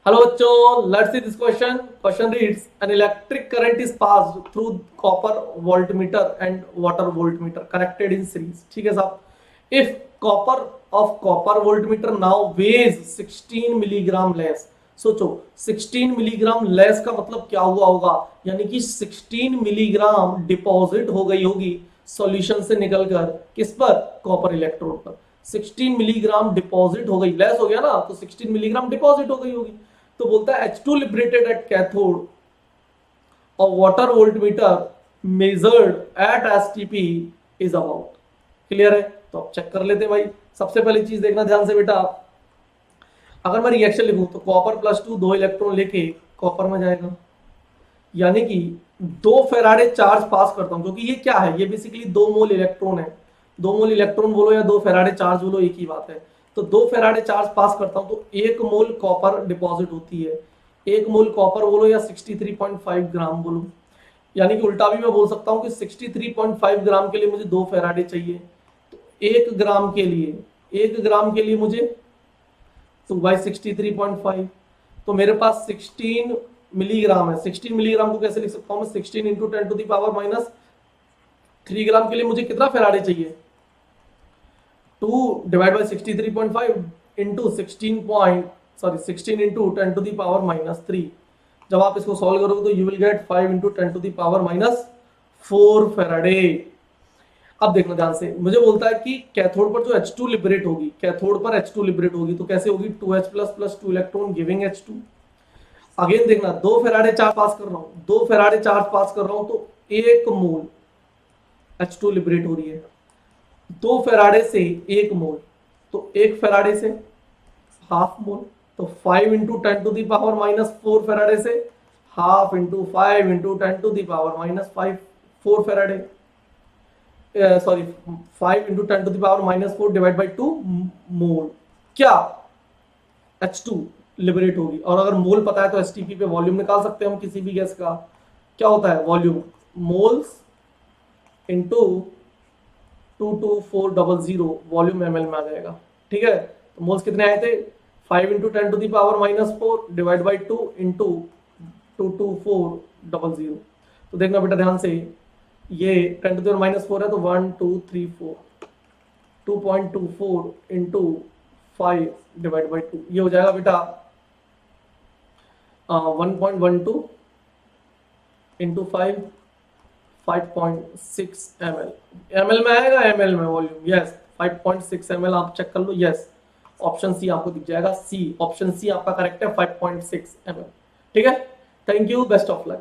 Hello बच्चों, let's see this question. Question reads an electric current is passed through copper voltmeter and water voltmeter connected in series. ठीक है साहब. If copper voltmeter now weighs 16 milligram less. सोचो 16 milligram less का मतलब क्या हुआ होगा, यानी कि 16 मिलीग्राम डिपॉजिट हो गई होगी सॉल्यूशन से निकलकर किस पर, कॉपर इलेक्ट्रोड पर. 16 मिलीग्राम डिपॉजिट हो गई, लेस हो गया ना, तो 16 मिलीग्राम डिपॉजिट हो गई होगी. तो बोलता है H2 liberated at cathode of water voltmeter measured at STP is about. Clear है? तो अब चेक कर लेते हैं भाई. सबसे पहली चीज देखना ध्यान से बेटा, अगर मैं रिएक्शन लिखूं तो कॉपर +2 2 इलेक्ट्रॉन लेके कॉपर में जाएगा, यानी कि 2 फेराडे चार्ज पास करता हूं, क्योंकि ये क्या है, ये बेसिकली 2 मोल इलेक्ट्रॉन है. 2 मोल इलेक्ट्रॉन बोलो या 2 फेराडे चार्ज बोलो, एक ही बात है. तो 2 फेराडे चार्ज पास करता हूं तो 1 मोल कॉपर डिपॉजिट होती है. 1 मोल कॉपर बोलो या 63.5 ग्राम बोलो, यानी कि उल्टा भी मैं बोल सकता हूं कि 63.5 ग्राम के लिए मुझे 2 फेराडे चाहिए. तो 1 ग्राम के लिए मुझे, तो भाई 63.5, तो मेरे पास 16 मिलीग्राम है. 16 मिलीग्राम को कैसे लिख सकता हूं मैं, 16 इंटू 10⁻³ ग्राम के लिए मुझे कितना फेराडे चाहिए, 2 डिवाइड बाई 63.5 इंटू 16 इंटू 10⁻³ जब आप इसको सॉल्व करोगे तो you will get 5 into 10⁻⁴ Faraday. अब देखना ध्यान से, मुझे बोलता है कि कैथोड पर जो H2 लिबरेट होगी, तो कैसे होगी, 2H + 2 electron giving H2. Again देखना, 2 फेराडे चार्ज पास कर रहा हूं, तो 1 मोल H2 लिबरेट हो रही है. 2 फेराडे से 1 मोल, तो 1 फेराडे से हाफ मोल, तो 5 इंटू 10⁻⁴ फेराडे से half into 5 into 10⁻⁻5 4 Faraday, sorry 5 into 10⁻⁻4 divide by 2 मोल. क्या H2 लिबरेट होगी. और अगर मोल पता है तो एसटीपी पे वॉल्यूम निकाल सकते हैं हम किसी भी गैस का. क्या होता है volume, moles into 22400 volume ml में आ जाएगा. ठीक है, तो मोल्स कितने आए थे, 5 इंटू 10⁻⁻4 डिवाइड बाई 2 इंटू 22400. तो देखना बेटा ध्यान से, ये 10⁻⁻4 है तो 1 2 3 4, 2.24 इंटू 5 डिवाइड बाई 2, ये हो जाएगा बेटा 1.12 इंटू 5 5.6 ml. ml में आएगा, ml में वॉल्यूम, यस 5.6 ml. आप चेक कर लो, यस ऑप्शन सी आपको दिख जाएगा. सी, ऑप्शन सी आपका करेक्ट है, 5.6 ml. ठीक है, thank you, best of luck.